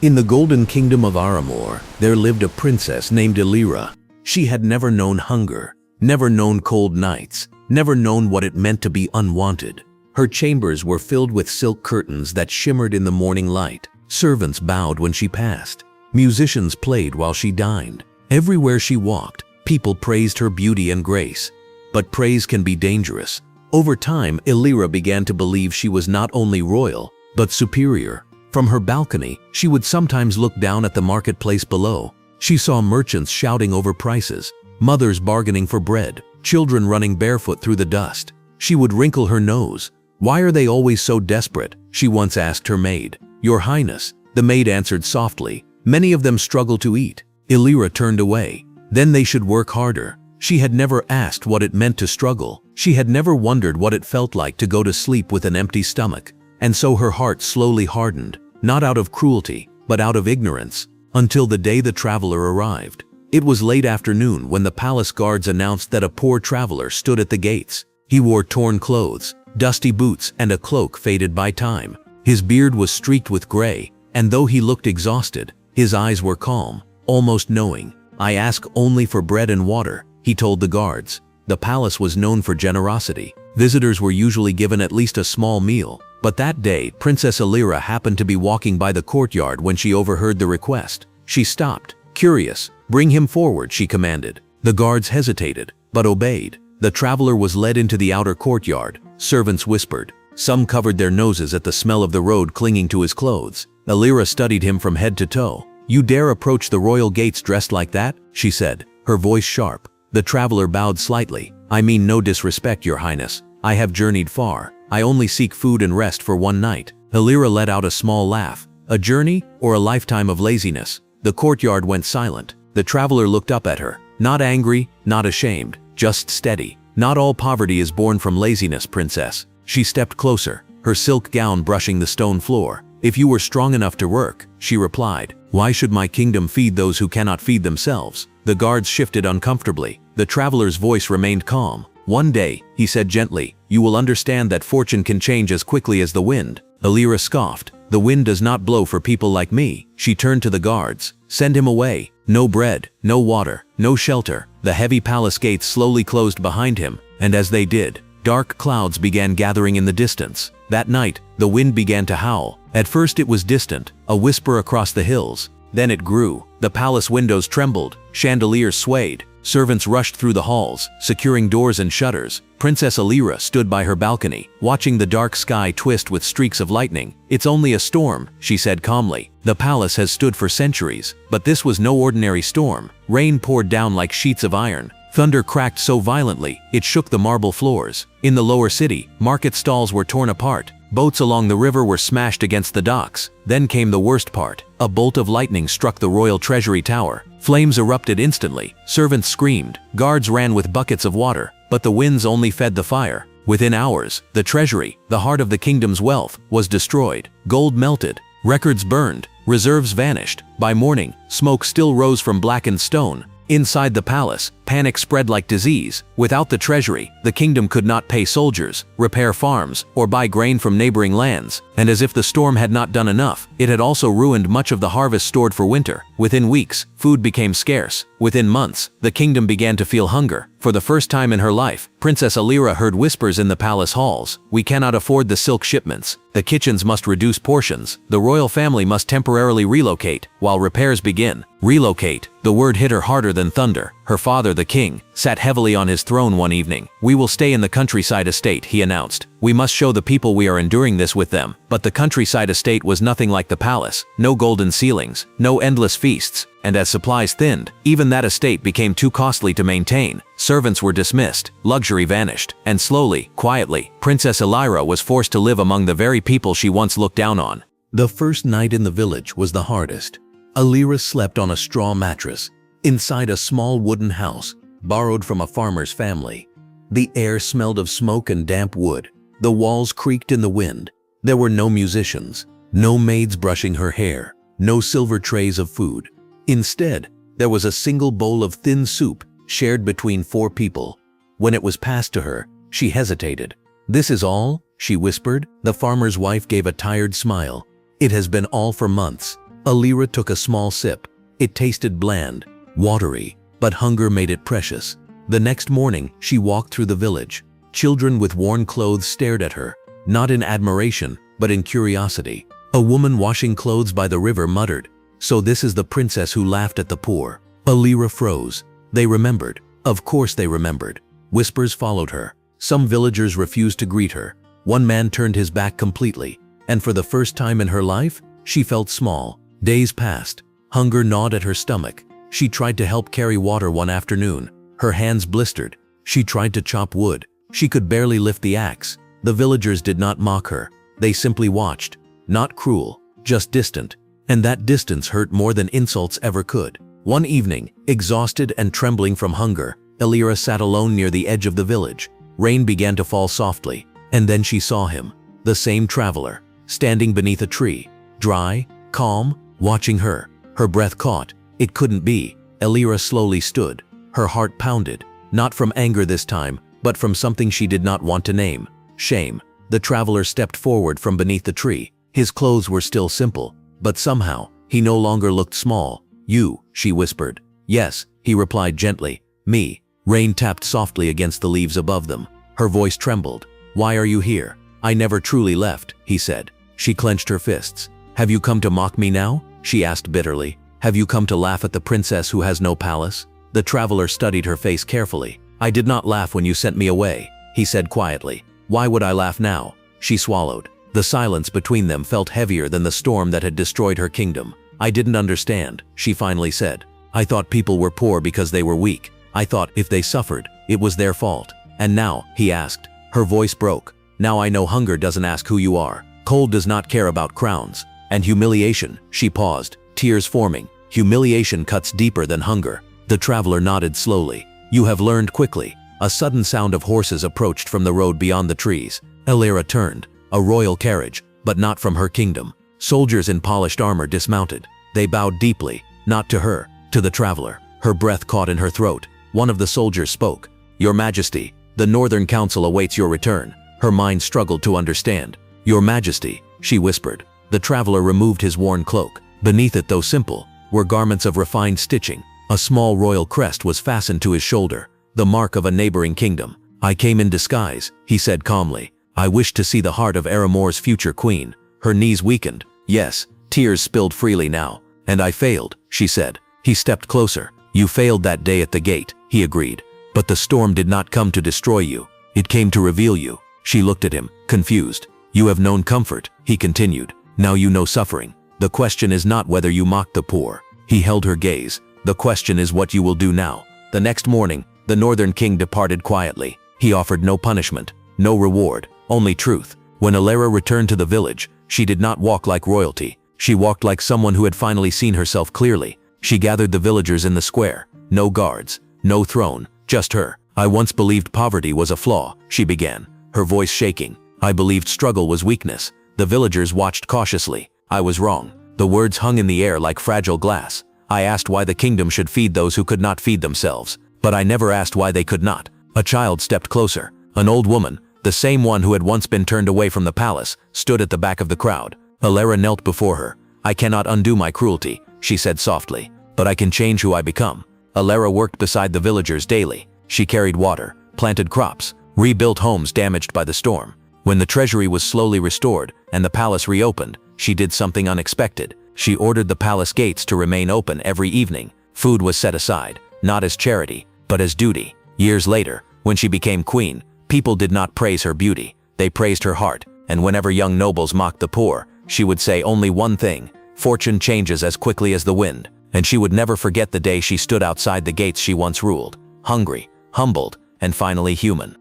In the golden kingdom of Aramor, there lived a princess named Elira. She had never known hunger, never known cold nights, never known what it meant to be unwanted. Her chambers were filled with silk curtains that shimmered in the morning light. Servants bowed when she passed. Musicians played while she dined. Everywhere she walked, people praised her beauty and grace. But praise can be dangerous. Over time, Elira began to believe she was not only royal, but superior. From her balcony, she would sometimes look down at the marketplace below. She saw merchants shouting over prices, mothers bargaining for bread, children running barefoot through the dust. She would wrinkle her nose. "Why are they always so desperate?" she once asked her maid. "Your Highness," the maid answered softly, "many of them struggle to eat." Elira turned away. "Then they should work harder." She had never asked what it meant to struggle. She had never wondered what it felt like to go to sleep with an empty stomach. And so her heart slowly hardened, not out of cruelty, but out of ignorance, until the day the traveler arrived. It was late afternoon when the palace guards announced that a poor traveler stood at the gates. He wore torn clothes, dusty boots, and a cloak faded by time. His beard was streaked with gray, and though he looked exhausted, his eyes were calm, almost knowing. "I ask only for bread and water," he told the guards. The palace was known for generosity. Visitors were usually given at least a small meal. But that day, Princess Elira happened to be walking by the courtyard when she overheard the request. She stopped, curious. "Bring him forward," she commanded. The guards hesitated, but obeyed. The traveler was led into the outer courtyard. Servants whispered. Some covered their noses at the smell of the road clinging to his clothes. Elira studied him from head to toe. "You dare approach the royal gates dressed like that?" she said, her voice sharp. The traveler bowed slightly. "I mean no disrespect, Your Highness. I have journeyed far. I only seek food and rest for one night." Elira let out a small laugh. "A journey or a lifetime of laziness?" The courtyard went silent. The traveler looked up at her. Not angry, not ashamed, just steady. "Not all poverty is born from laziness, princess." She stepped closer, her silk gown brushing the stone floor. "If you were strong enough to work," she replied, "why should my kingdom feed those who cannot feed themselves?" The guards shifted uncomfortably. The traveler's voice remained calm. "One day," he said gently, "you will understand that fortune can change as quickly as the wind." Elira scoffed. "The wind does not blow for people like me." She turned to the guards. "Send him away." No bread, no water, no shelter. The heavy palace gates slowly closed behind him, and as they did, dark clouds began gathering in the distance. That night, the wind began to howl. At first it was distant, a whisper across the hills. Then it grew. The palace windows trembled, chandeliers swayed. Servants rushed through the halls, securing doors and shutters. Princess Elira stood by her balcony, watching the dark sky twist with streaks of lightning. "It's only a storm," she said calmly. "The palace has stood for centuries, but this was no ordinary storm." Rain poured down like sheets of iron. Thunder cracked so violently, it shook the marble floors. In the lower city, market stalls were torn apart. Boats along the river were smashed against the docks. Then came the worst part. A bolt of lightning struck the royal treasury tower. Flames erupted instantly. Servants screamed. Guards ran with buckets of water. But the winds only fed the fire. Within hours, the treasury, the heart of the kingdom's wealth, was destroyed. Gold melted. Records burned. Reserves vanished. By morning, smoke still rose from blackened stone. Inside the palace, panic spread like disease. Without the treasury, the kingdom could not pay soldiers, repair farms, or buy grain from neighboring lands. And as if the storm had not done enough, it had also ruined much of the harvest stored for winter. Within weeks, food became scarce. Within months, the kingdom began to feel hunger. For the first time in her life, Princess Elira heard whispers in the palace halls. "We cannot afford the silk shipments. The kitchens must reduce portions. The royal family must temporarily relocate, while repairs begin." Relocate. The word hit her harder than thunder. Her father, the king, sat heavily on his throne one evening. "We will stay in the countryside estate," he announced. "We must show the people we are enduring this with them." But the countryside estate was nothing like the palace. No golden ceilings, no endless feasts. And as supplies thinned, even that estate became too costly to maintain. Servants were dismissed, luxury vanished, and slowly, quietly, Princess Elira was forced to live among the very people she once looked down on. The first night in the village was the hardest. Elira slept on a straw mattress, inside a small wooden house, borrowed from a farmer's family. The air smelled of smoke and damp wood. The walls creaked in the wind. There were no musicians, no maids brushing her hair, no silver trays of food. Instead, there was a single bowl of thin soup shared between 4 people. When it was passed to her, she hesitated. "This is all?" she whispered. The farmer's wife gave a tired smile. "It has been all for months." Elira took a small sip. It tasted bland, watery, but hunger made it precious. The next morning, she walked through the village. Children with worn clothes stared at her, not in admiration, but in curiosity. A woman washing clothes by the river muttered, "So this is the princess who laughed at the poor." Elira froze. They remembered. Of course they remembered. Whispers followed her. Some villagers refused to greet her. One man turned his back completely, and for the first time in her life, she felt small. Days passed. Hunger gnawed at her stomach. She tried to help carry water one afternoon. Her hands blistered. She tried to chop wood. She could barely lift the axe. The villagers did not mock her. They simply watched. Not cruel, just distant. And that distance hurt more than insults ever could. One evening, exhausted and trembling from hunger, Elira sat alone near the edge of the village. Rain began to fall softly, and then she saw him, the same traveler, standing beneath a tree, dry, calm, watching her. Her breath caught. It couldn't be. Elira slowly stood. Her heart pounded, not from anger this time, but from something she did not want to name: shame. The traveler stepped forward from beneath the tree. His clothes were still simple, but somehow, he no longer looked small. "You," she whispered. "Yes," he replied gently. "Me." Rain tapped softly against the leaves above them. Her voice trembled. "Why are you here?" "I never truly left," he said. She clenched her fists. "Have you come to mock me now?" she asked bitterly. "Have you come to laugh at the princess who has no palace?" The traveler studied her face carefully. "I did not laugh when you sent me away," he said quietly. "Why would I laugh now?" She swallowed. The silence between them felt heavier than the storm that had destroyed her kingdom. "I didn't understand," she finally said. "I thought people were poor because they were weak. I thought if they suffered, it was their fault. And now," he asked. Her voice broke. "Now I know hunger doesn't ask who you are. Cold does not care about crowns. And humiliation," she paused, tears forming. "Humiliation cuts deeper than hunger." The traveler nodded slowly. "You have learned quickly." A sudden sound of horses approached from the road beyond the trees. Elira turned. A royal carriage, but not from her kingdom. Soldiers in polished armor dismounted. They bowed deeply, not to her, to the traveler. Her breath caught in her throat. One of the soldiers spoke. "Your Majesty, the Northern Council awaits your return." Her mind struggled to understand. "Your Majesty," she whispered. The traveler removed his worn cloak. Beneath it, though simple, were garments of refined stitching. A small royal crest was fastened to his shoulder, the mark of a neighboring kingdom. "I came in disguise," he said calmly. "I wished to see the heart of Aramore's future queen." Her knees weakened. Yes, tears spilled freely now. "And I failed," she said. He stepped closer. "You failed that day at the gate," he agreed. "But the storm did not come to destroy you. It came to reveal you." She looked at him, confused. "You have known comfort," he continued. "Now you know suffering. The question is not whether you mocked the poor." He held her gaze. "The question is what you will do now." The next morning, the Northern King departed quietly. He offered no punishment, no reward, only truth. When Elira returned to the village, she did not walk like royalty. She walked like someone who had finally seen herself clearly. She gathered the villagers in the square. No guards, no throne, just her. "I once believed poverty was a flaw," she began, her voice shaking. "I believed struggle was weakness." The villagers watched cautiously. "I was wrong." The words hung in the air like fragile glass. "I asked why the kingdom should feed those who could not feed themselves. But I never asked why they could not." A child stepped closer. An old woman, the same one who had once been turned away from the palace, stood at the back of the crowd. Elira knelt before her. "I cannot undo my cruelty," she said softly, "but I can change who I become." Elira worked beside the villagers daily. She carried water, planted crops, rebuilt homes damaged by the storm. When the treasury was slowly restored and the palace reopened, she did something unexpected. She ordered the palace gates to remain open every evening. Food was set aside, not as charity, but as duty. Years later, when she became queen, people did not praise her beauty. They praised her heart, and whenever young nobles mocked the poor, she would say only one thing: "Fortune changes as quickly as the wind." And she would never forget the day she stood outside the gates she once ruled, hungry, humbled, and finally human.